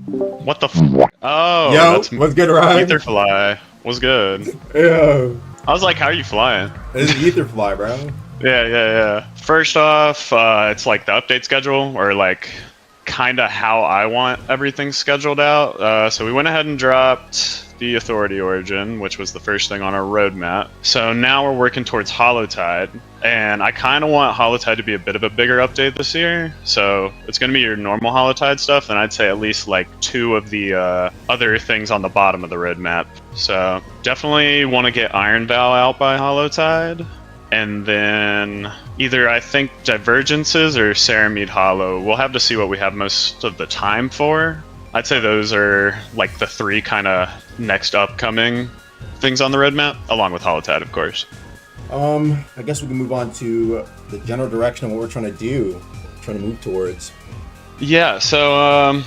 What the Oh, Yo, that's what's good, Ryan? Etherfly. Was good. Yeah, I was like, how are you flying? this is Etherfly, bro. Yeah. First off, it's like the update schedule, or like kind of how I want everything scheduled out. So we went ahead and dropped the Authority Origin, which was the first thing on our roadmap. So now we're working towards Holotide, and I kind of want Holotide to be a bit of a bigger update this year. So it's going to be your normal Holotide stuff, and I'd say at least like 2 of the other things on the bottom of the roadmap. So definitely want to get Iron Vow out by Holotide. And then either I think Divergences or Ceramide Hollow. We'll have to see what we have most of the time for. I'd say those are like the 3 kind of next upcoming things on the roadmap, along with Holotide, of course. I guess we can move on to the general direction of what we're trying to do, trying to move towards. Yeah, so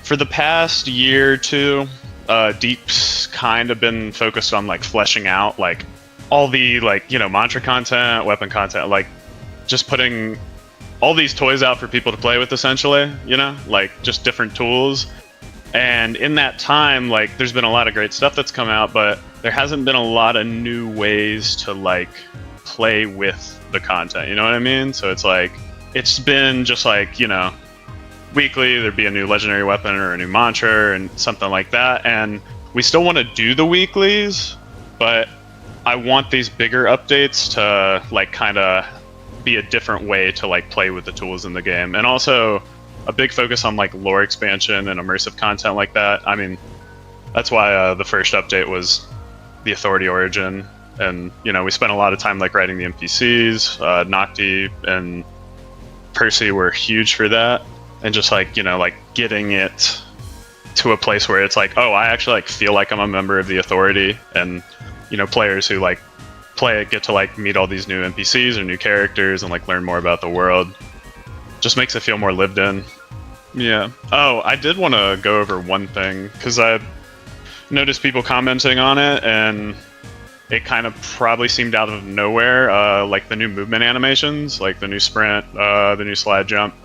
for the past year or 2, Deep's kind of been focused on like fleshing out like all the like, mantra content, weapon content, like just putting all these toys out for people to play with, essentially, like just different tools. And in that time, like there's been a lot of great stuff that's come out, but there hasn't been a lot of new ways to like play with the content, you know what I mean? So it's like, it's been just like, weekly there'd be a new legendary weapon or a new mantra and something like that. And we still want to do the weeklies, but I want these bigger updates to like kind of be a different way to like play with the tools in the game, and also a big focus on like lore expansion and immersive content like that. I mean, that's why the first update was the Authority Origin, and we spent a lot of time like writing the NPCs. Nocti and Percy were huge for that, and just like like getting it to a place where it's like, oh, I actually like feel like I'm a member of the Authority, and players who like play it get to like meet all these new NPCs or new characters and like learn more about the world. Just makes it feel more lived in. Yeah. Oh, I did want to go over one thing because I noticed people commenting on it, and it kind of probably seemed out of nowhere. Like the new movement animations, like the new sprint, the new slide jump.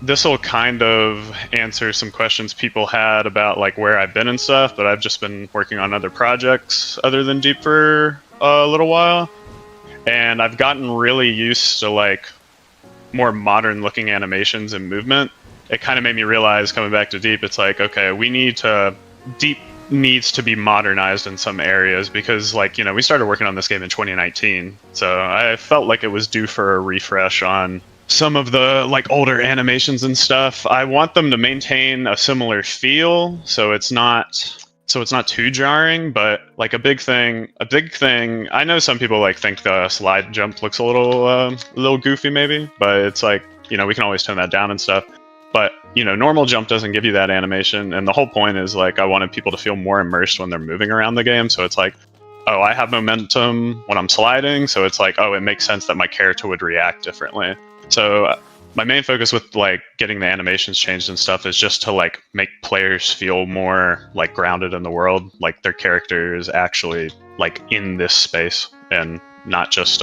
This will kind of answer some questions people had about like where I've been and stuff, but I've just been working on other projects other than Deep for a little while, and I've gotten really used to like more modern looking animations and movement. It kind of made me realize, coming back to Deep, it's like, okay, Deep needs to be modernized in some areas, because like, we started working on this game in 2019, so I felt like it was due for a refresh on some of the like older animations and stuff. I want them to maintain a similar feel, so it's not too jarring. But like a big thing, I know some people like think the slide jump looks a little goofy maybe, but it's like, we can always tone that down and stuff. But normal jump doesn't give you that animation, and the whole point is like I wanted people to feel more immersed when they're moving around the game. So it's like, oh, I have momentum when I'm sliding, so it's like, oh, it makes sense that my character would react differently. So my main focus with like getting the animations changed and stuff is just to like make players feel more like grounded in the world, like their character is actually like in this space and not just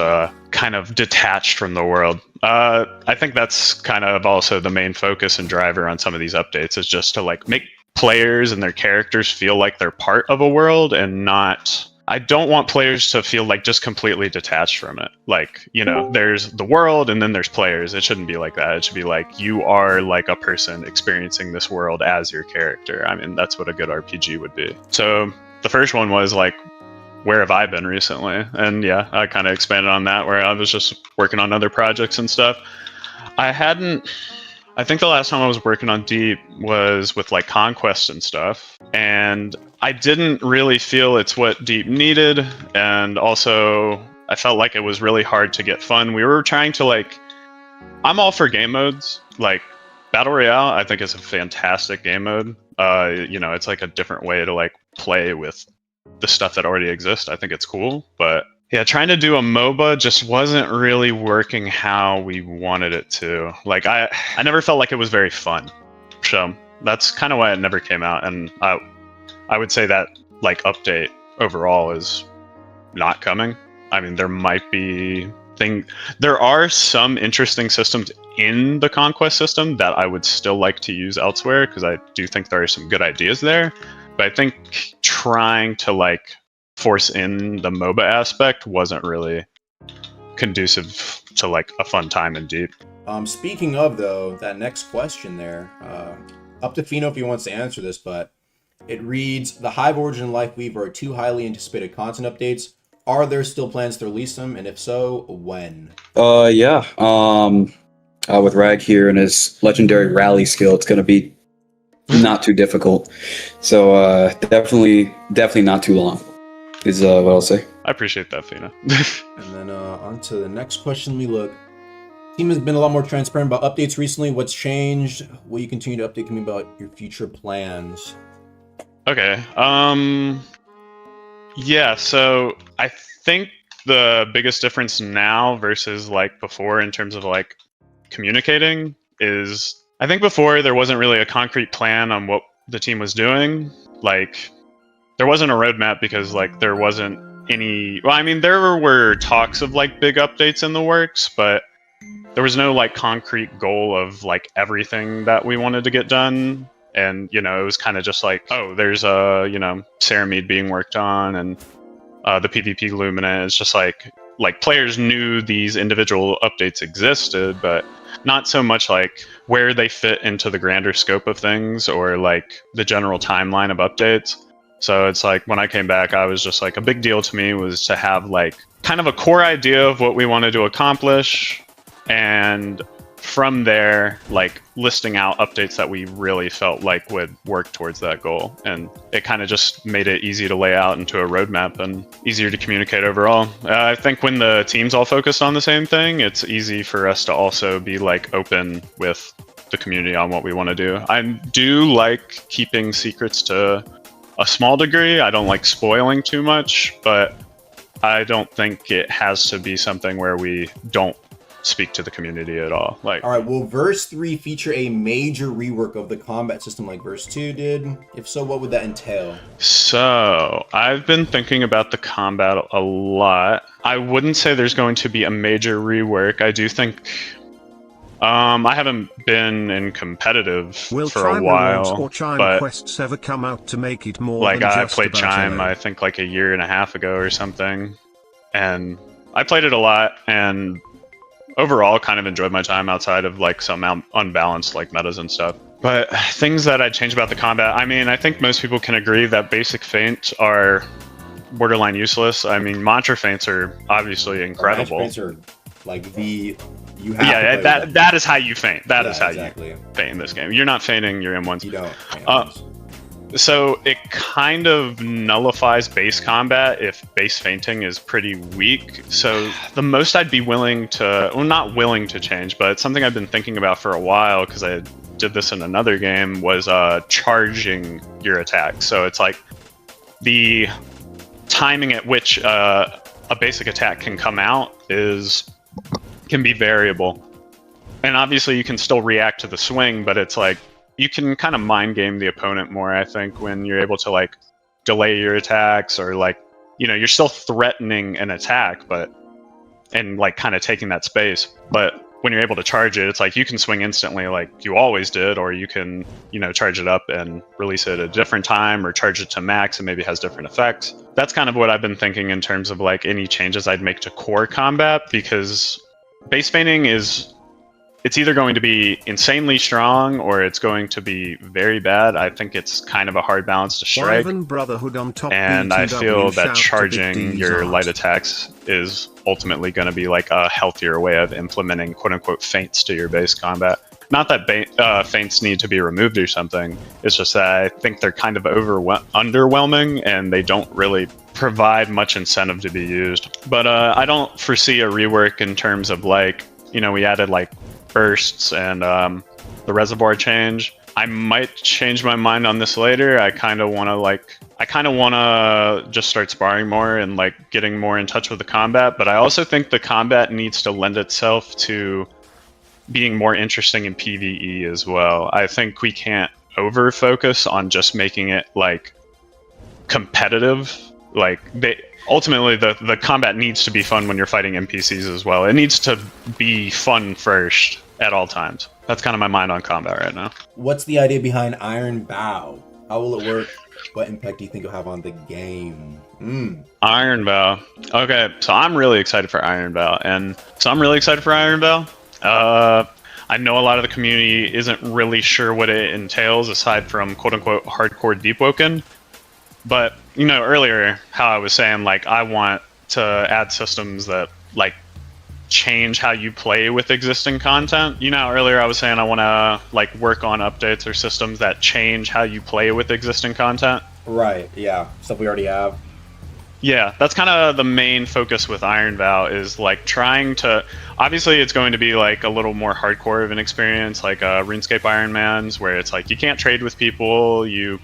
kind of detached from the world. I think that's kind of also the main focus and driver on some of these updates, is just to like make players and their characters feel like they're part of a world, and not, I don't want players to feel like just completely detached from it. Like, there's the world and then there's players. It shouldn't be like that. It should be like you are like a person experiencing this world as your character. I mean, that's what a good RPG would be. So the first one was like, where have I been recently? And yeah, I kind of expanded on that, where I was just working on other projects and stuff. I think the last time I was working on Deep was with like Conquest and stuff, and I didn't really feel it's what Deep needed, and also I felt like it was really hard to get fun. We were trying to like, I'm all for game modes. Like Battle Royale, I think is a fantastic game mode. It's like a different way to like play with the stuff that already exists. I think it's cool, but yeah, trying to do a MOBA just wasn't really working how we wanted it to. Like I never felt like it was very fun. So that's kind of why it never came out. And I would say that like update overall is not coming. I mean, there might be think there are some interesting systems in the conquest system that I would still like to use elsewhere, because I do think there are some good ideas there. But I think trying to like force in the MOBA aspect wasn't really conducive to like a fun time in Deep. Speaking of, though, that next question there, up to Fino if he wants to answer this, but it reads, the Hive Origin and Life Weaver are two highly anticipated content updates. Are there still plans to release them, and if so, when? Yeah. With Rag here and his legendary rally skill, it's gonna be not too difficult. So definitely not too long. Is what I'll say. I appreciate that, Fina. And then on to the next question. We look. Team has been a lot more transparent about updates recently. What's changed? Will you continue to update me about your future plans? Okay. Yeah, so I think the biggest difference now versus like before in terms of like communicating is, I think before there wasn't really a concrete plan on what the team was doing. Like, there wasn't a roadmap because like there wasn't any, well, I mean, there were talks of like big updates in the works, but there was no like concrete goal of like everything that we wanted to get done. And, you know, it was kind of just like, oh, there's Ceramide being worked on, and the PvP Luminant. It's just like players knew these individual updates existed, but not so much like where they fit into the grander scope of things or like the general timeline of updates. So it's like when I came back, I was just like, a big deal to me was to have like kind of a core idea of what we wanted to accomplish, and from there, like listing out updates that we really felt like would work towards that goal. And it kind of just made it easy to lay out into a roadmap and easier to communicate overall. I think when the team's all focused on the same thing, it's easy for us to also be like open with the community on what we want to do. I do like keeping secrets to a small degree. I don't like spoiling too much, but I don't think it has to be something where we don't speak to the community at all. Like, all right, will verse 3 feature a major rework of the combat system like verse 2 did? If so, what would that entail? So I've been thinking about the combat a lot. I wouldn't say there's going to be a major rework. I do think I haven't been in competitive for a while, or Chime but quests ever come out to make it more like than I just played about Chime, LA? I think like a year and a half ago or something, and I played it a lot, and overall kind of enjoyed my time outside of like some unbalanced like metas and stuff. But things that I'd change about the combat, I mean, I think most people can agree that basic feints are borderline useless. I mean, mantra feints are obviously incredible. Feints are like the, you have that is how you feint. That is how exactly. you feint in this game. You're not feinting your M1s. You don't. So it kind of nullifies base combat if base feinting is pretty weak. So the most I'd be willing to, well, not willing to change, but it's something I've been thinking about for a while because I did this in another game, was charging your attack. So it's like the timing at which a basic attack can come out can be variable. And obviously you can still react to the swing, but it's like, you can kind of mind game the opponent more, I think, when you're able to like delay your attacks, or like, you know, you're still threatening an attack, and like kind of taking that space. But when you're able to charge it, it's like you can swing instantly like you always did, or you can, you know, charge it up and release it at a different time, or charge it to max and maybe has different effects. That's kind of what I've been thinking in terms of like any changes I'd make to core combat, because base feinting it's either going to be insanely strong or it's going to be very bad. I think it's kind of a hard balance to strike. Brotherhood on top, and I feel that shout charging your light attacks is ultimately going to be like a healthier way of implementing quote-unquote feints to your base combat. Not that feints need to be removed or something. It's just that I think they're kind of underwhelming, and they don't really provide much incentive to be used. But I don't foresee a rework in terms of like, you know, we added like bursts and the reservoir change. I might change my mind on this later. I kind of want to just start sparring more and like getting more in touch with the combat, but I also think the combat needs to lend itself to being more interesting in PvE as well. I think we can't over focus on just making it like competitive Like ultimately the combat needs to be fun when you're fighting NPCs as well. It needs to be fun first at all times. That's kind of my mind on combat right now. What's the idea behind Iron Bow? How will it work? What impact do you think it'll have on the game? Iron Bow. Okay, so I'm really excited for Iron Bow. I know a lot of the community isn't really sure what it entails aside from quote-unquote hardcore Deepwoken. But, you know, earlier how I was saying, like, I want to add systems that, like, change how you play with existing content. You know, earlier I was saying I want to, like, work on updates or systems that change how you play with existing content. Right, yeah. Stuff we already have. Yeah, that's kind of the main focus with Iron Vow is like trying to. Obviously, it's going to be like a little more hardcore of an experience, like RuneScape Iron Man's, where it's like you can't trade with people. You,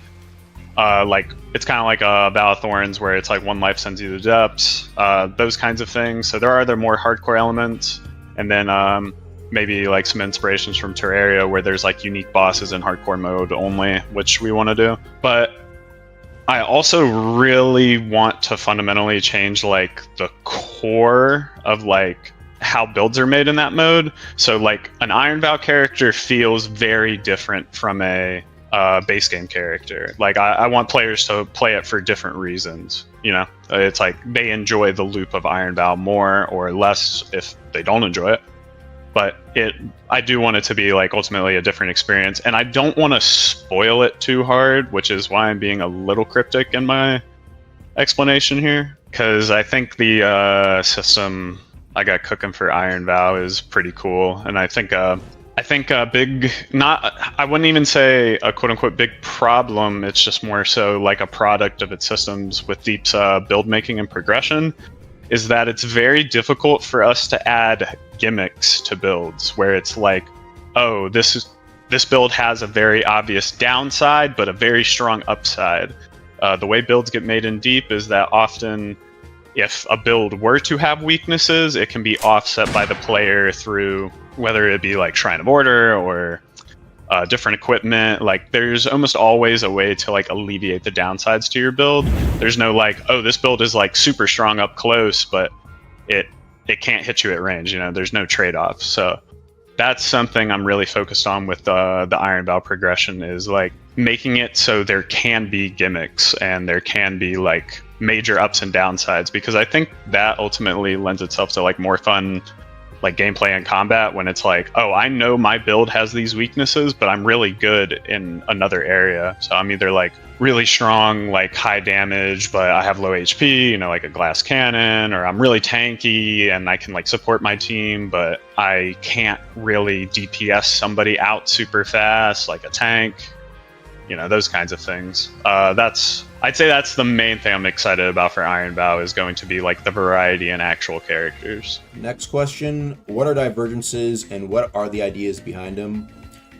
like it's kind of like a Vow of Thorns, where it's like one life sends you to the depths. Those kinds of things. So there are other more hardcore elements, and then maybe like some inspirations from Terraria, where there's like unique bosses in hardcore mode only, which we want to do, but. I also really want to fundamentally change like the core of like how builds are made in that mode. So like an Iron Vow character feels very different from a base game character. Like I want players to play it for different reasons. You know, it's like they enjoy the loop of Iron Vow more or less if they don't enjoy it. But I do want it to be like ultimately a different experience, and I don't want to spoil it too hard, which is why I'm being a little cryptic in my explanation here, because I think the system I got cooking for Iron Vow is pretty cool, and I think a big, I wouldn't even say a quote unquote big problem. It's just more so like a product of its systems with Deep's build making and progression. Is that it's very difficult for us to add gimmicks to builds where it's like, oh, this build has a very obvious downside but a very strong upside. The way builds get made in Deep is that often if a build were to have weaknesses, it can be offset by the player through whether it be like Shrine of Order or different equipment. Like there's almost always a way to like alleviate the downsides to your build. There's no like, oh, this build is like super strong up close, but it can't hit you at range. You know, there's no trade-off. So that's something I'm really focused on with the Iron Vow progression, is like making it so there can be gimmicks and there can be like major ups and downsides, because I think that ultimately lends itself to like more fun like gameplay and combat, when it's like, oh, I know my build has these weaknesses, but I'm really good in another area. So I'm either like really strong, like high damage, but I have low HP, you know, like a glass cannon, or I'm really tanky and I can like support my team, but I can't really DPS somebody out super fast, like a tank, you know, those kinds of things. I'd say that's the main thing I'm excited about for Iron Vow, is going to be like the variety in actual characters. Next question, what are divergences and what are the ideas behind them?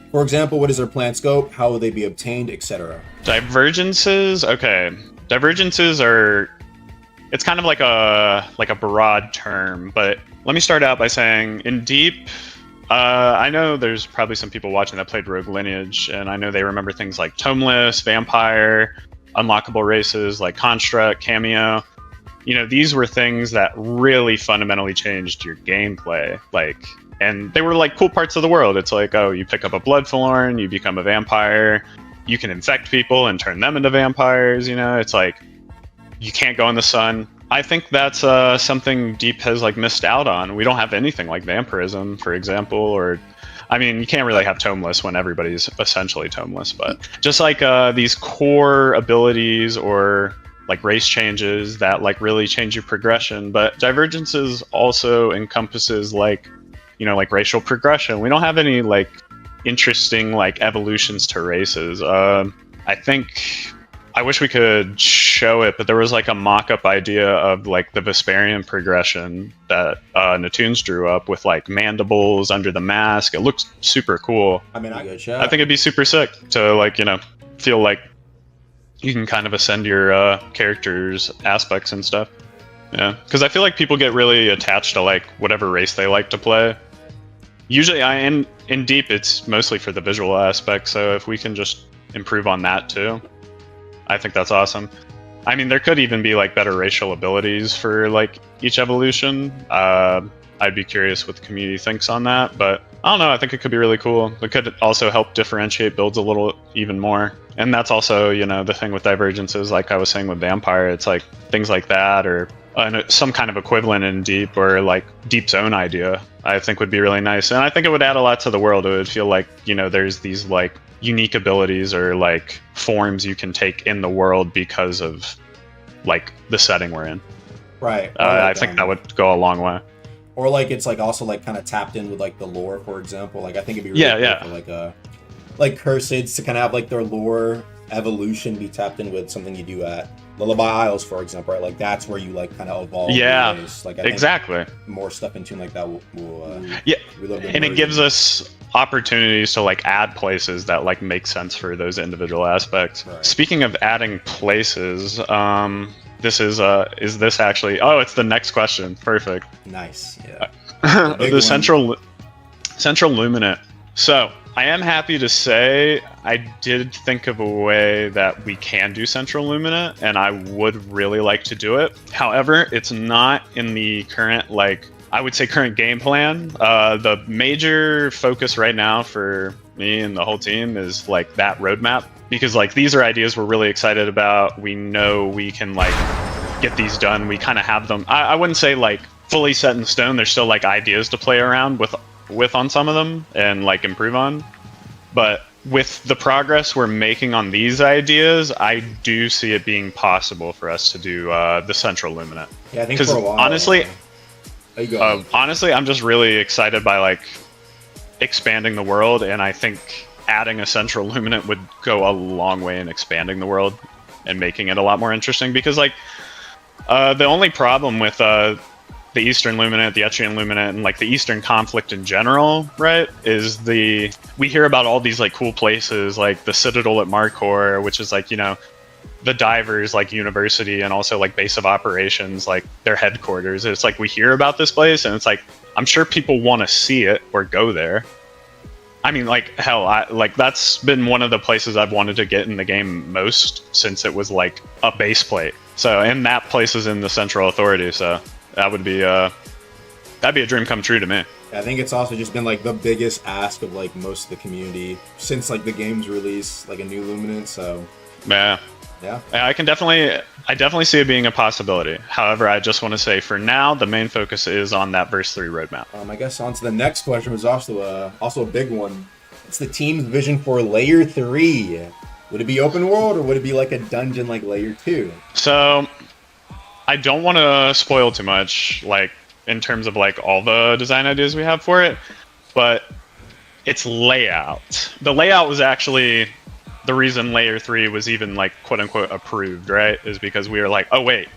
For example, what is their planned scope, how will they be obtained, etc.? Divergences, okay. Divergences are, it's kind of like a broad term, but let me start out by saying in Deep, I know there's probably some people watching that played Rogue Lineage, and I know they remember things like Tomeless, Vampire, unlockable races like Construct, Cameo. You know, these were things that really fundamentally changed your gameplay. Like, and they were like cool parts of the world. It's like, oh, you pick up a Bloodthorn, you become a vampire, you can infect people and turn them into vampires. You know, it's like you can't go in the sun. I think that's something Deep has like missed out on. We don't have anything like vampirism, for example, or I mean, you can't really have Tomeless when everybody's essentially Tomeless, but just like these core abilities or like race changes that like really change your progression. But Divergences also encompasses like, you know, like racial progression. We don't have any like interesting like evolutions to races. I think I wish we could show it, but there was like a mock-up idea of like the Vesperian progression that Natoons drew up with like mandibles under the mask. It looks super cool. I mean, I think it'd be super sick to like, you know, feel like you can kind of ascend your character's aspects and stuff. Yeah, because I feel like people get really attached to like whatever race they like to play. Usually, in Deep, it's mostly for the visual aspect. So if we can just improve on that too, I think that's awesome. I mean, there could even be like better racial abilities for like each evolution. I'd be curious what the community thinks on that, but I don't know. I think it could be really cool. It could also help differentiate builds a little even more. And that's also, you know, the thing with Divergences, like I was saying with Vampire, it's like things like that, or some kind of equivalent in Deep, or like Deep's own idea, I think would be really nice. And I think it would add a lot to the world. It would feel like, you know, there's these like unique abilities or like forms you can take in the world because of like the setting we're in. Right. I think that would go a long way. Or like it's like also like kind of tapped in with like the lore, for example. Like I think it'd be really cool for like Curseds to kind of have like their lore evolution be tapped in with something you do at Lullaby Isles, for example, right? Like that's where you like kind of evolve. Yeah, like, I think exactly. More stuff in tune like that will and it gives us opportunities to like add places that like make sense for those individual aspects. Right. Speaking of adding places, this is this actually? Oh, it's the next question. Perfect. Nice. Yeah. The central Luminant. So I am happy to say I did think of a way that we can do Central Luminant, and I would really like to do it. However, it's not in the current, like, I would say current game plan. The major focus right now for me and the whole team is like that roadmap, because like these are ideas we're really excited about. We know we can like get these done. We kind of have them. I wouldn't say like fully set in stone. There's still like ideas to play around with on some of them and like improve on. But with the progress we're making on these ideas, I do see it being possible for us to do the Central Luminant. Yeah, I think for a while. Honestly, I'm just really excited by like expanding the world, and I think adding a Central Luminant would go a long way in expanding the world and making it a lot more interesting. Because like the only problem with the Eastern Luminant, the Etrian Luminant, and like the Eastern conflict in general, right, is we hear about all these like cool places like the Citadel at Markor, which is like, you know, the divers like university and also like base of operations, like their headquarters. It's like we hear about this place and it's like I'm sure people want to see it or go there. I mean, like hell, like that's been one of the places I've wanted to get in the game most since it was like a base plate. So, and that place is in the Central Authority, so that would be that'd be a dream come true to me. I think it's also just been like the biggest ask of like most of the community since like the game's release, like a new Luminant. So yeah, I definitely see it being a possibility. However, I just want to say for now, the main focus is on that verse 3 roadmap. I guess on to the next question was also a big one. It's the team's vision for Layer 3. Would it be open world or would it be like a dungeon like Layer 2? So I don't want to spoil too much, like in terms of like all the design ideas we have for it, but it's layout. The layout was actually the reason Layer 3 was even like quote unquote approved, right? Is because we were like, oh wait,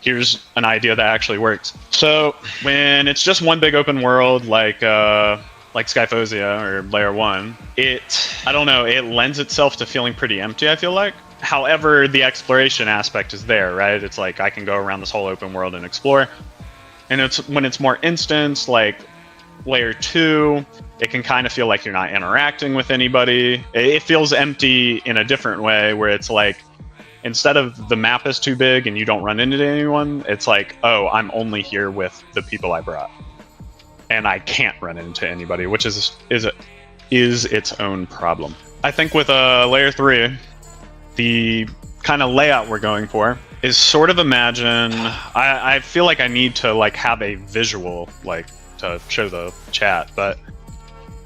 here's an idea that actually works. So when it's just one big open world like Skyphosia or Layer 1, I don't know, it lends itself to feeling pretty empty, I feel like. However, the exploration aspect is there, right? It's like I can go around this whole open world and explore. And it's when it's more instance, like Layer 2, it can kind of feel like you're not interacting with anybody. It feels empty in a different way, where it's like, instead of the map is too big and you don't run into anyone, it's like, oh, I'm only here with the people I brought. And I can't run into anybody, which is its own problem. I think with Layer 3, the kind of layout we're going for is sort of imagine, I feel like I need to like have a visual like to show the chat, but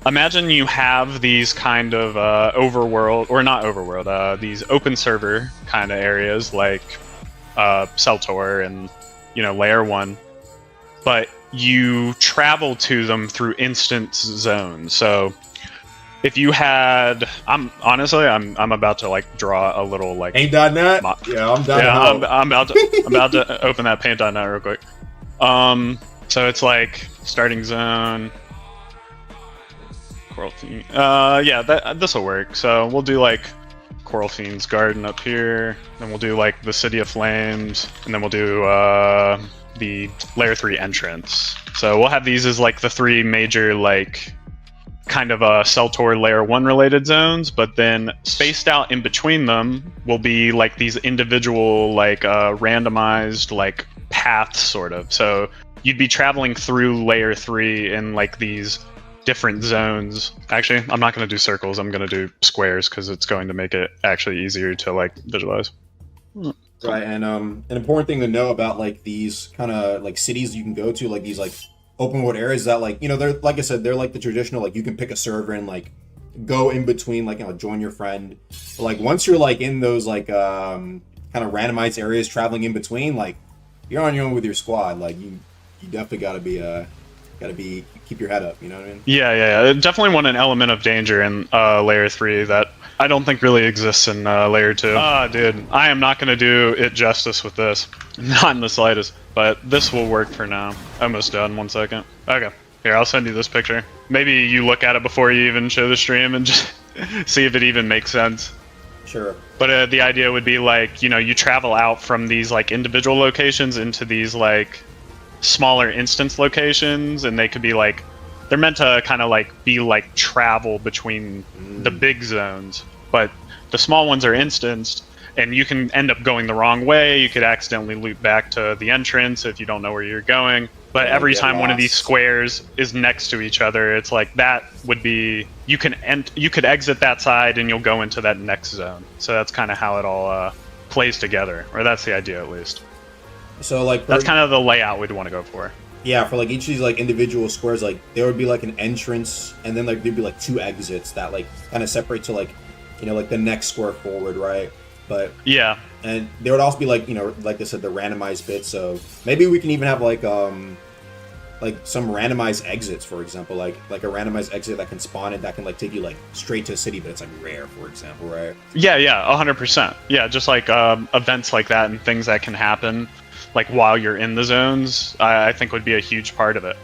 imagine you have these kind of overworld, or not overworld, these open server kind of areas like Celtor and, you know, Layer 1, but you travel to them through instance zones. So if you had, I'm about to like draw a little like Paint.net. Yeah, I'm done. Yeah, I'm about to open that Paint.net real quick. So it's like starting zone, Coral Fiend. Yeah, this will work. So we'll do like Coral Fiend's Garden up here. Then we'll do like the City of Flames, and then we'll do the Layer 3 entrance. So we'll have these as like the three major like kind of Cell-Tor Layer 1 related zones, but then spaced out in between them will be like these individual like randomized like paths sort of. So you'd be traveling through Layer 3 in like these different zones. Actually, I'm not going to do circles, I'm going to do squares because it's going to make it actually easier to like visualize. Right, and an important thing to know about like these kind of like cities you can go to, like these like open world areas, that like, you know, they're, like I said, they're like the traditional, like you can pick a server and like go in between, like, you know, join your friend. But like once you're like in those like kind of randomized areas traveling in between, like you're on your own with your squad. Like you definitely gotta be keep your head up, you know what I mean? Yeah. Definitely want an element of danger in Layer 3 that I don't think really exists in Layer 2. Dude, I am not going to do it justice with this. Not in the slightest. But this will work for now. Almost done, 1 second. Okay, here, I'll send you this picture. Maybe you look at it before you even show the stream and just see if it even makes sense. Sure. But the idea would be like, you know, you travel out from these like individual locations into these like smaller instance locations, and they could be like, they're meant to kind of like be like travel between the big zones, but the small ones are instanced, and you can end up going the wrong way. You could accidentally loop back to the entrance if you don't know where you're going. But every time one of these squares is next to each other, it's like that would be, you could exit that side and you'll go into that next zone. So that's kind of how it all plays together, or that's the idea at least. So like that's kind of the layout we'd want to go for. Yeah, for like each of these like individual squares, like there would be like an entrance, and then like there'd be like 2 exits that like kind of separate to like, you know, like the next square forward, right? But yeah, and there would also be like, you know, like I said, the randomized bits. So maybe we can even have like some randomized exits, for example, like a randomized exit that can spawn and that can like take you like straight to a city, but it's like rare, for example, right? Yeah, 100%. Yeah, just like events like that and things that can happen like while you're in the zones, I think would be a huge part of it.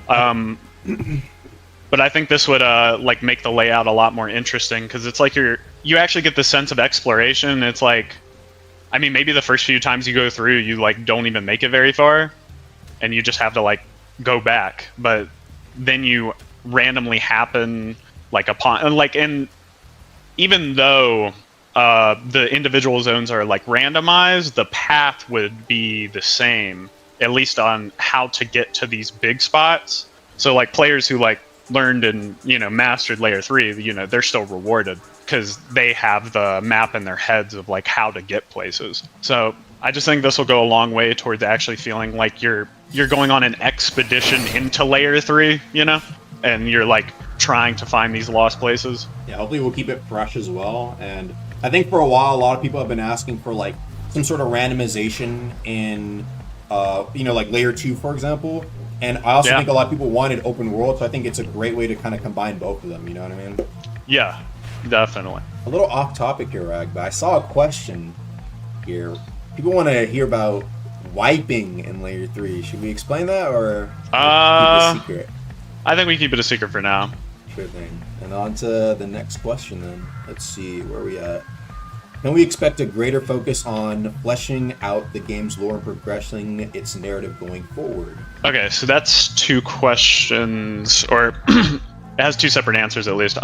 But I think this would like make the layout a lot more interesting, because it's like you actually get the sense of exploration. It's like, I mean, maybe the first few times you go through, you like don't even make it very far, and you just have to like go back. But then you randomly happen like upon like, and even though the individual zones are like randomized, the path would be the same, at least on how to get to these big spots. So like players who like learned and, you know, mastered Layer 3, you know, they're still rewarded because they have the map in their heads of like how to get places. So I just think this will go a long way towards actually feeling like you're going on an expedition into Layer 3, you know, and you're like trying to find these lost places. Yeah, hopefully we'll keep it fresh as well. And I think for a while, a lot of people have been asking for like some sort of randomization in, you know, like Layer 2, for example. And I also think a lot of people wanted open world, so I think it's a great way to kind of combine both of them, you know what I mean? Yeah, definitely. A little off topic here, Rag, but I saw a question here. People want to hear about wiping in Layer 3. Should we explain that, or keep it a secret? I think we keep it a secret for now. Sure thing. And on to the next question then. Let's see, where are we at? Can we expect a greater focus on fleshing out the game's lore and progressing its narrative going forward? Okay, so that's 2 questions, or it has 2 separate answers at least.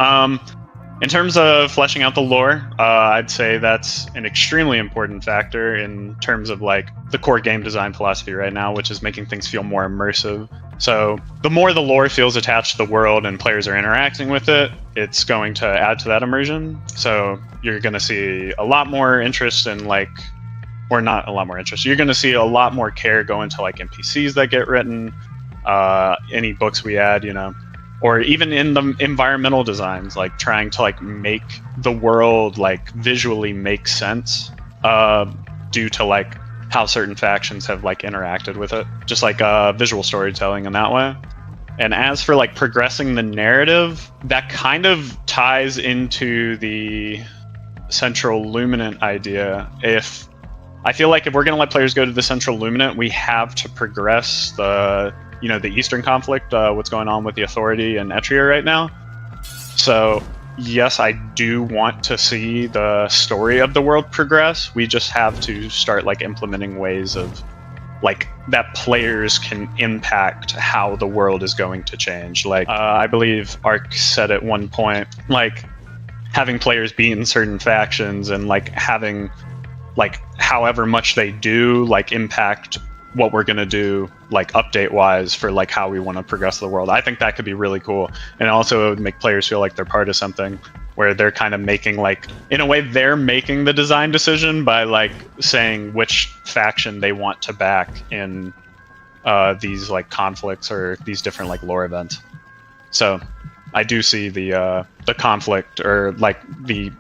In terms of fleshing out the lore, I'd say that's an extremely important factor in terms of like the core game design philosophy right now, which is making things feel more immersive. So the more the lore feels attached to the world and players are interacting with it, it's going to add to that immersion. So you're going to see a lot more interest in like, or not a lot more interest, you're going to see a lot more care go into like NPCs that get written, any books we add, you know, or even in the environmental designs, like trying to like make the world like visually make sense due to like how certain factions have like interacted with it, just like visual storytelling in that way. And as for like progressing the narrative, that kind of ties into the central Luminant idea. If I feel like if we're going to let players go to the central Luminant, we have to progress the, you know, the Eastern conflict, what's going on with the Authority and Etria right now. So yes, I do want to see the story of the world progress. We just have to start like implementing ways of like that players can impact how the world is going to change. Like I believe Ark said at one point, like having players be in certain factions and like having like however much they do like impact what we're gonna do like update wise for like how we want to progress the world. I think that could be really cool, and also it would make players feel like they're part of something, where they're kind of making like, in a way, they're making the design decision by like saying which faction they want to back in these like conflicts or these different like lore events. So I do see the conflict, or like the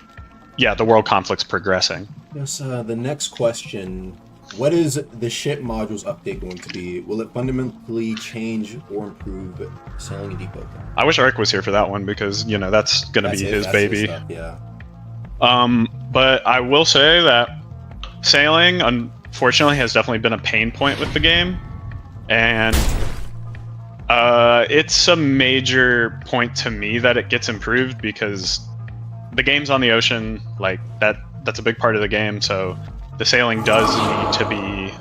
world conflicts progressing. Yes, the next question. What is the ship modules update going to be? Will it fundamentally change or improve sailing in Deepwoken? I wish Ark was here for that one, because that's gonna be his baby. His stuff, yeah. But I will say that sailing, unfortunately, has definitely been a pain point with the game, and it's a major point to me that it gets improved, because the game's on the ocean, like that's a big part of the game, so the sailing does need to be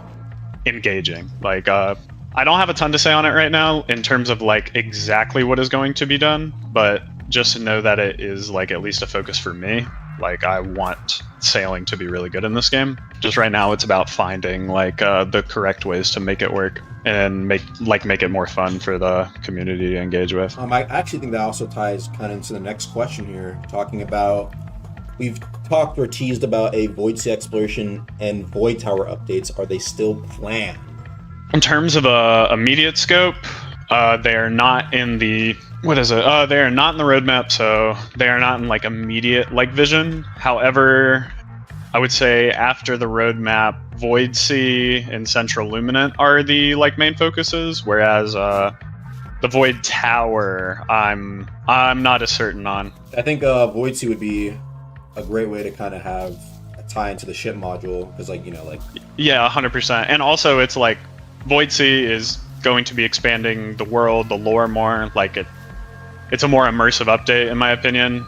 engaging. Like, I don't have a ton to say on it right now in terms of like exactly what is going to be done, but just to know that it is like at least a focus for me. Like, I want sailing to be really good in this game. Just right now, it's about finding like the correct ways to make it work and make it more fun for the community to engage with. I actually think that also ties kind of into the next question here, talking about, we've talked or teased about a Void Sea exploration and Void Tower updates. Are they still planned? In terms of immediate scope, they are not in the they are not in the roadmap, so they are not in like immediate like vision. However, I would say after the roadmap, Void Sea and Central Luminant are the like main focuses, whereas the Void Tower, I'm not as certain on. I think Void Sea would be a great way to kind of have a tie into the ship module, because yeah, 100%. And also it's like Void Sea is going to be expanding the world, the lore more. Like it's a more immersive update in my opinion,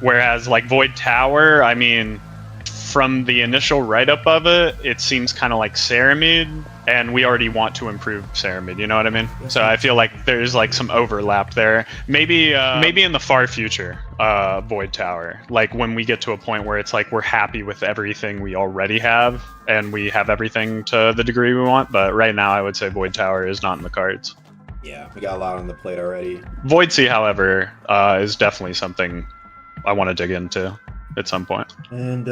whereas like Void Tower, I mean, from the initial write-up of it, it seems kind of like Ceramide, and we already want to improve Ceramide, you know what I mean? So I feel like there's like some overlap there. Maybe in the far future, Void Tower, like when we get to a point where it's like we're happy with everything we already have, and we have everything to the degree we want, but right now I would say Void Tower is not in the cards. Yeah, we got a lot on the plate already. Void Sea, however, is definitely something I want to dig into at some point. And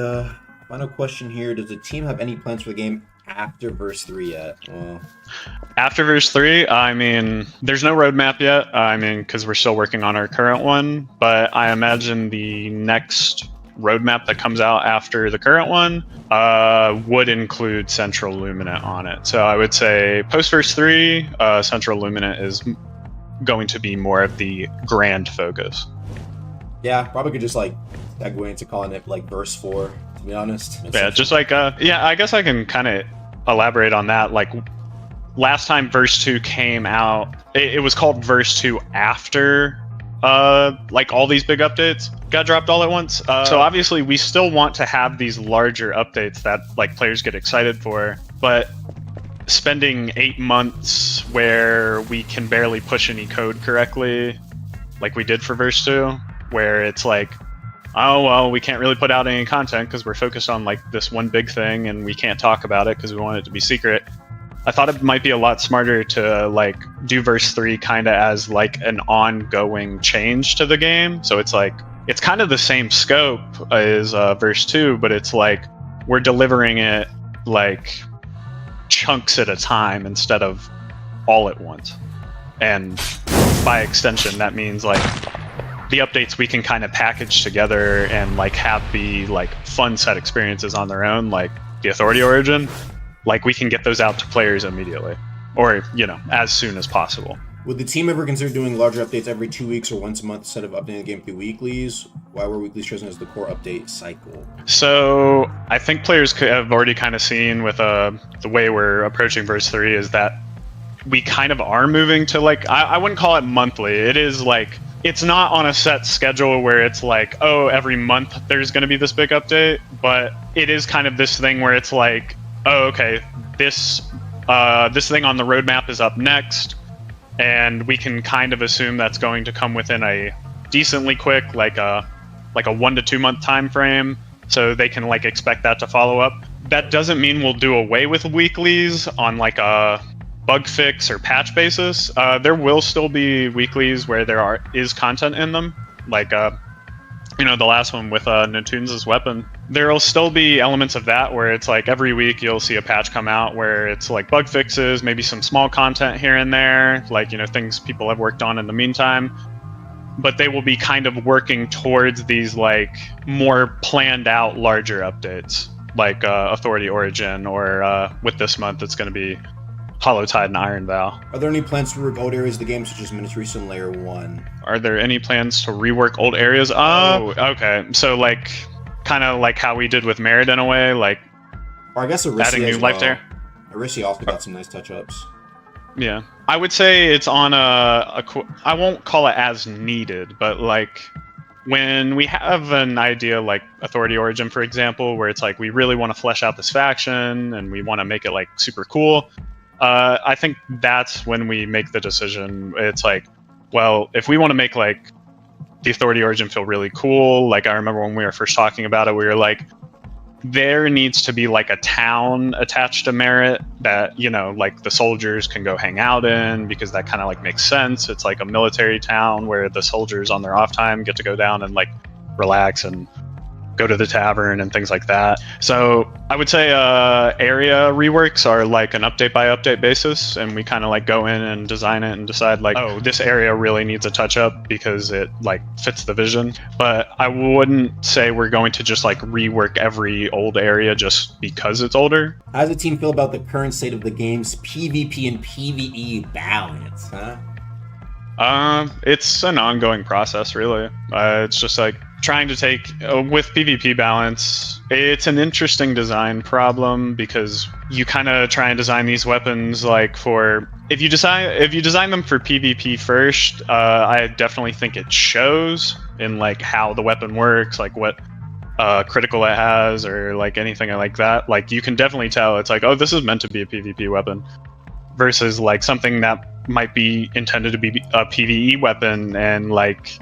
final question here, does the team have any plans for the game after verse 3 yet? Well, after verse 3, I mean, there's no roadmap yet. I mean, because we're still working on our current one, but I imagine the next roadmap that comes out after the current one would include Central Luminant on it. So I would say post verse 3, Central Luminant is going to be more of the grand focus. Yeah, probably could just like segue into calling it like verse 4, to be honest. Yeah, just like I guess I can kind of elaborate on that. Like last time verse 2 came out, it was called verse 2 after like all these big updates got dropped all at once. So obviously we still want to have these larger updates that like players get excited for, but spending 8 months where we can barely push any code correctly, like we did for verse 2, where it's like, oh well, we can't really put out any content because we're focused on like this one big thing and we can't talk about it because we want it to be secret. I thought it might be a lot smarter to like do verse 3 kind of as like an ongoing change to the game. So it's like, it's kind of the same scope as verse 2, but it's like we're delivering it like chunks at a time instead of all at once. And by extension, that means like the updates we can kind of package together and like have be like fun set experiences on their own, like the Authority Origin, like we can get those out to players immediately, or as soon as possible. Would the team ever consider doing larger updates every 2 weeks or once a month instead of updating the game through weeklies? Why were weeklies chosen as the core update cycle? So I think players could have already kind of seen with the way we're approaching verse 3 is that we kind of are moving to like, I wouldn't call it monthly. It is like, it's not on a set schedule where it's like, oh, every month there's going to be this big update, but it is kind of this thing where it's like, oh, okay, this this thing on the roadmap is up next, and we can kind of assume that's going to come within a decently quick, like a 1 to 2 month time frame, so they can like expect that to follow up. That doesn't mean we'll do away with weeklies on like a bug fix or patch basis. There will still be weeklies where there is content in them, like the last one with Natoons' weapon. There'll still be elements of that where it's like every week you'll see a patch come out where it's like bug fixes, maybe some small content here and there, like things people have worked on in the meantime. But they will be kind of working towards these like more planned out larger updates, like Authority Origin, or with this month it's going to be Hollow Tide and Iron Vow. Are there any plans to rework old areas of the game, such as Ministration Layer 1? Are there any plans to rework old areas? Okay. So like, kind of like how we did with Merit in a way, like or I guess Arisia adding new life there. Arisia also got some nice touch-ups. Yeah, I would say it's on I won't call it as needed, but like when we have an idea like Authority Origin, for example, where it's like we really want to flesh out this faction and we want to make it like super cool. I think that's when we make the decision. It's like, well, if we want to make like the Authority Origin feel really cool, like I remember when we were first talking about it, we were like, there needs to be like a town attached to Merit that, like the soldiers can go hang out in, because that kind of like makes sense. It's like a military town where the soldiers on their off time get to go down and like relax and go to the tavern and things like that. So I would say area reworks are like an update by update basis, and we kind of like go in and design it and decide like, oh, this area really needs a touch up because it like fits the vision. But I wouldn't say we're going to just like rework every old area just because it's older. How does the team feel about the current state of the game's PvP and PvE balance, huh? It's an ongoing process, really. It's just like trying to take with PvP balance. It's an interesting design problem because you kind of try and design these weapons like for if you design them for PvP first. I definitely think it shows in like how the weapon works, like what critical it has, or like anything like that. Like you can definitely tell it's like, oh, this is meant to be a PvP weapon, versus like something that might be intended to be a PvE weapon and like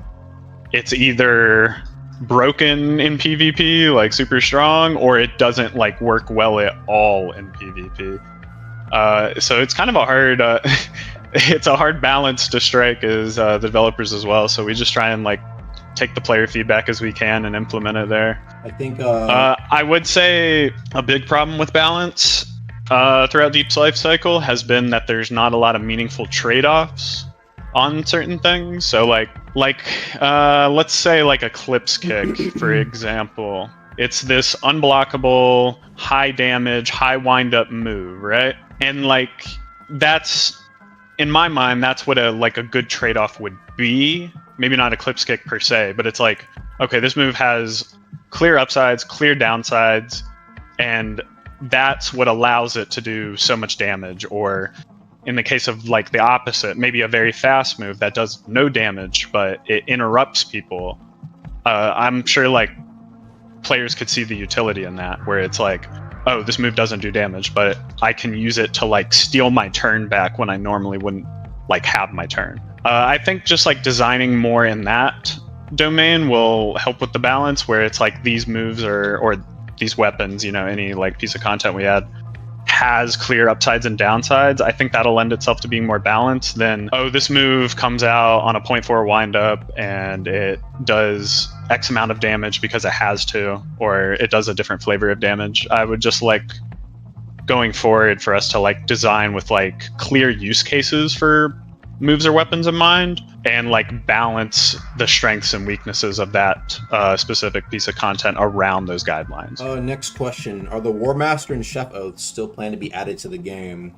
it's either broken in PvP, like super strong, or it doesn't like work well at all in PvP. So it's kind of a hard it's a hard balance to strike as the developers as well. So we just try and like take the player feedback as we can and implement it there. I think I would say a big problem with balance throughout Deep's life cycle has been that there's not a lot of meaningful trade-offs on certain things. So like let's say like a clips kick, for example. It's this unblockable, high damage, high wind-up move, right? And like that's, in my mind, that's what a good trade-off would be. Maybe not a clips kick per se, but it's like, okay, this move has clear upsides, clear downsides, and that's what allows it to do so much damage. Or in the case of like the opposite, maybe a very fast move that does no damage, but it interrupts people. I'm sure like players could see the utility in that, where it's like, oh, this move doesn't do damage, but I can use it to like steal my turn back when I normally wouldn't like have my turn. I think just like designing more in that domain will help with the balance, where it's like these moves or these weapons, any like piece of content we add has clear upsides and downsides. I think that'll lend itself to being more balanced than, oh, this move comes out on a 0.4 windup and it does X amount of damage because it has to, or it does a different flavor of damage. I would just like going forward for us to like design with like clear use cases for moves or weapons in mind, and like balance the strengths and weaknesses of that specific piece of content around those guidelines. Next question. Are the War Master and Chef Oaths still planned to be added to the game?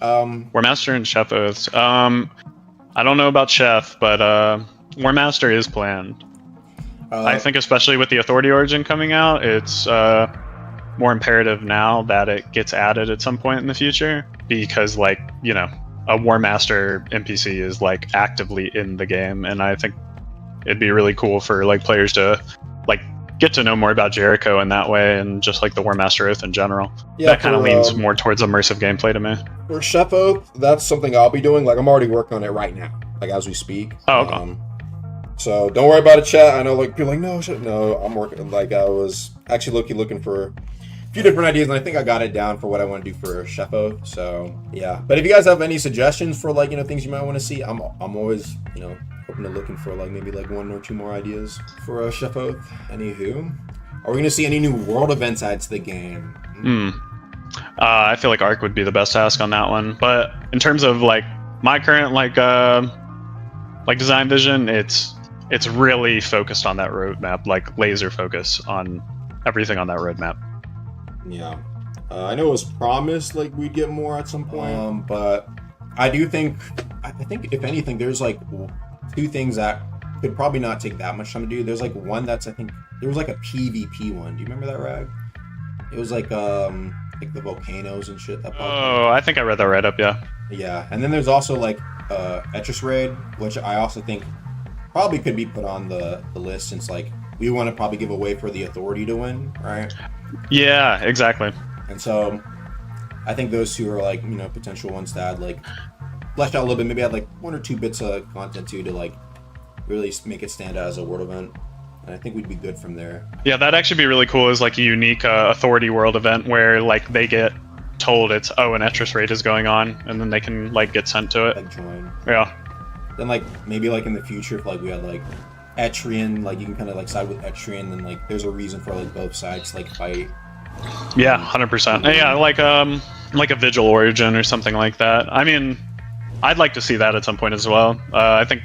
War Master and Chef Oaths. I don't know about Chef, but War Master is planned. I think especially with the Authority Origin coming out, it's more imperative now that it gets added at some point in the future, because like, a War Master NPC is like actively in the game, and I think it'd be really cool for like players to like get to know more about Jericho in that way, and just like the War Master Oath in general. Yeah, That kind of leans more towards immersive gameplay to me. For Chef Oath, that's something I'll be doing. Like, I'm already working on it right now, like as we speak. Oh, okay. So don't worry about it, chat. I know, like, people are like, no, I'm working. Like, I was actually looking for a few different ideas, and I think I got it down for what I want to do for Chef Oath. So yeah. But if you guys have any suggestions for, like, things you might want to see, I'm always, open to looking for, like, maybe like 1 or 2 more ideas for Chef Oath. Anywho, are we gonna see any new world events added to the game? I feel like Arc would be the best ask on that one, but in terms of like my current like design vision, it's really focused on that roadmap, like laser focus on everything on that roadmap. Yeah, I know it was promised like we'd get more at some point, but I think if anything, there's like 2 things that could probably not take that much time to do. There's like one that's, I think there was like a PvP one. Do you remember that, Rag? It was like the volcanoes and shit that popped up. Oh, I think I read that right up, yeah. Yeah, and then there's also like Etris Raid, which I also think probably could be put on the list, since like we want to probably give away for the Authority to win, right? Yeah, exactly. And so I think those 2 are like, potential ones to add, like flesh out a little bit, maybe add like 1 or 2 bits of content too, to like really make it stand out as a world event. And I think we'd be good from there. Yeah, that'd actually be really cool as like a unique Authority world event where like they get told it's, oh, an Etris raid is going on, and then they can like get sent to it. Like join. Yeah. Then like maybe like in the future, if like we had like Etrian, like you can kind of like side with Etrian, then like there's a reason for like both sides to like fight. Yeah, 100%. Yeah, like a Vigil origin or something like that. I mean, I'd like to see that at some point as well. I think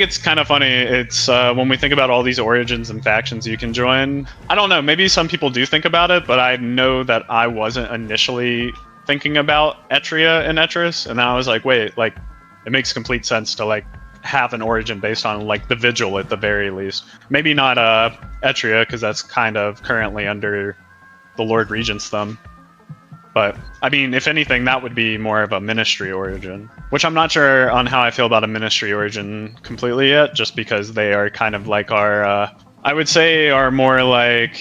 it's kind of funny. It's when we think about all these origins and factions you can join. I don't know. Maybe some people do think about it, but I know that I wasn't initially thinking about Etria and Etris, and then I was like, wait, like it makes complete sense to like have an origin based on like the Vigil at the very least. Maybe not Etria, because that's kind of currently under the Lord Regent's thumb. But I mean, if anything, that would be more of a Ministry origin, which I'm not sure on how I feel about a Ministry origin completely yet, just because they are kind of like our, I would say, are more like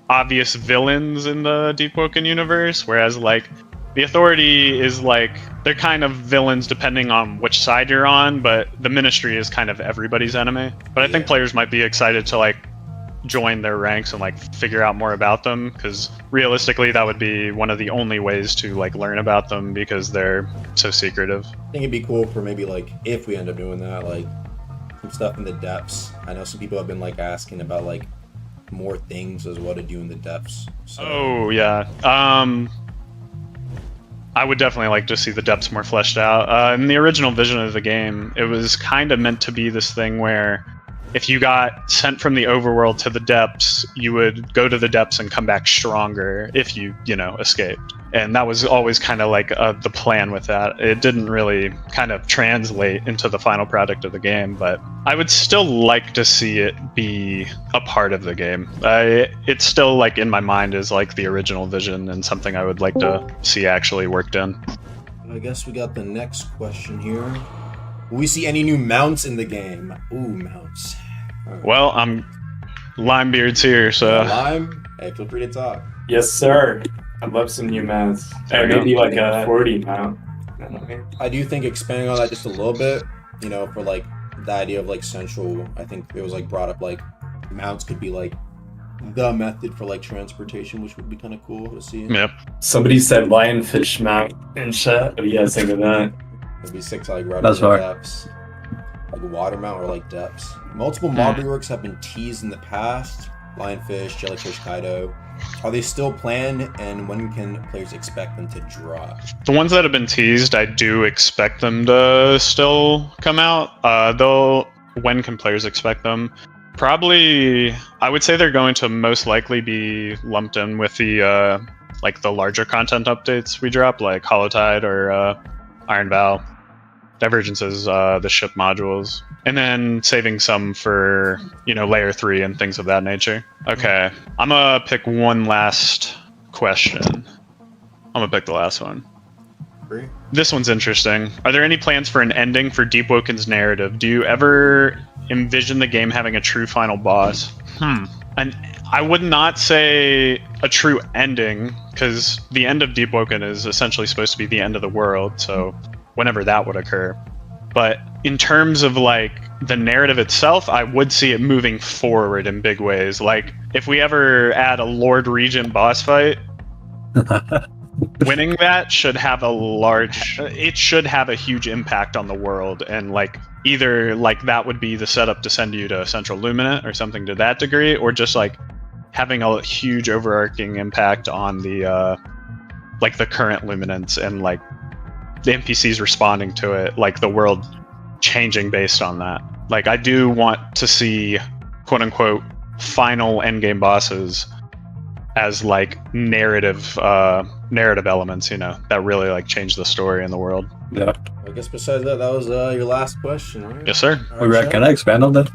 obvious villains in the Deepwoken universe, whereas like the Authority is like, they're kind of villains depending on which side you're on, but the Ministry is kind of everybody's enemy. But I think players might be excited to like join their ranks and like figure out more about them, because realistically that would be one of the only ways to like learn about them, because they're so secretive. I think it'd be cool for maybe like, if we end up doing that, like some stuff in the depths. I know some people have been like asking about like more things as well to do in the depths. So. Oh yeah. I would definitely like to see the depths more fleshed out. In the original vision of the game, it was kind of meant to be this thing where if you got sent from the overworld to the depths, you would go to the depths and come back stronger if you escaped. And that was always kind of like the plan with that. It didn't really kind of translate into the final product of the game, but I would still like to see it be a part of the game. It's still like in my mind is like the original vision and something I would like to see actually worked in. I guess we got the next question here. Will we see any new mounts in the game? Ooh, mounts. Right. Well, I'm Limebeard's here, so... Lime? Hey, feel free to talk. Yes, sir. I'd love some new mounts. There you Maybe go. like a 40 mount. I do think expanding on that just a little bit, for like the idea of like central, I think it was like brought up like mounts could be like the method for like transportation, which would be kind of cool to see. Yep. Somebody said lionfish mount in chat. What do you guys think of that? It'd be sick to like right That's over right. depths. Like water mount or like depths. Multiple mob reworks have been teased in the past. Lionfish, Jellyfish, Kaido. Are they still planned, and when can players expect them to drop? The ones that have been teased, I do expect them to still come out. Though, when can players expect them? Probably, I would say they're going to most likely be lumped in with the like the larger content updates we drop, like Holotide or Iron Vow, Divergences, the ship modules, and then saving some for, layer 3 and things of that nature. Okay, I'm gonna pick one last question. I'm gonna pick the last one. agree. This one's interesting. Are there any plans for an ending for Deepwoken's narrative? Do you ever envision the game having a true final boss? And I would not say a true ending, because the end of Deepwoken is essentially supposed to be the end of the world, so whenever that would occur. But in terms of like the narrative itself, I would see it moving forward in big ways. Like if we ever add a Lord Regent boss fight, winning that should have it should have a huge impact on the world, and like either like that would be the setup to send you to Central Luminant or something to that degree, or just like having a huge overarching impact on the like the current Luminants and like the NPCs responding to it, like the world changing based on that. Like I do want to see quote unquote final endgame bosses as like narrative elements, you know, that really like change the story in the world. Yeah. I guess besides that, that was your last question, right? Yes, sir. All right, Can I expand on that?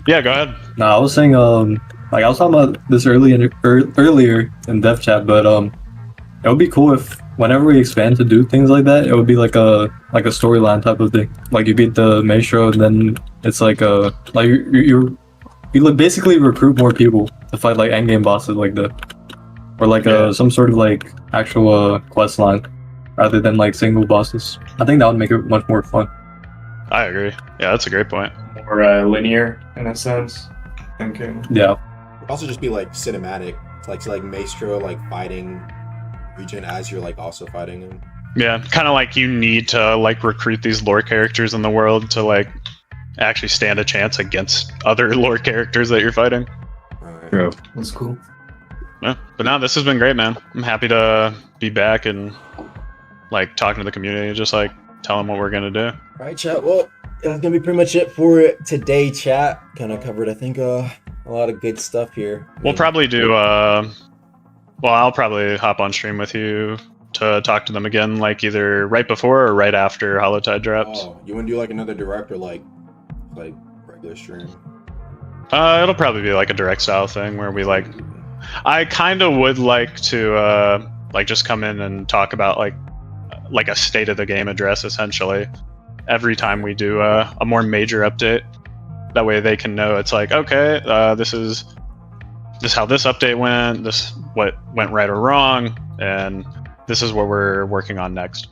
Yeah, go ahead. No, I was saying, like I was talking about this earlier in dev chat, but it would be cool if whenever we expand to do things like that, it would be like a storyline type of thing. Like you beat the maestro, and then it's like you basically recruit more people to fight like endgame bosses like that, or like some sort of like actual quest line rather than like single bosses. I think that would make it much more fun. I agree. Yeah, that's a great point. More linear in a sense. Thinking. Yeah. It'd also just be like cinematic, like Maestro like fighting Regent as you're like also fighting him. Yeah, kind of like you need to like recruit these lore characters in the world to like actually stand a chance against other lore characters that you're fighting. Right. True. That's cool. Yeah, but no, this has been great, man. I'm happy to be back and like talking to the community, just like tell them what we're gonna do. All right, chat. Well, that's gonna be pretty much it for today, chat. Kind of covered, I think, a lot of good stuff here. We'll probably do. Well, I'll probably hop on stream with you to talk to them again, like either right before or right after Holotide drops. Oh, you want to do like another direct or like regular stream? It'll probably be like a direct style thing where we like. I kind of would like to like just come in and talk about like a state of the game address essentially every time we do a more major update. That way they can know it's like, okay, this is how this update went, this what went right or wrong, and this is what we're working on next.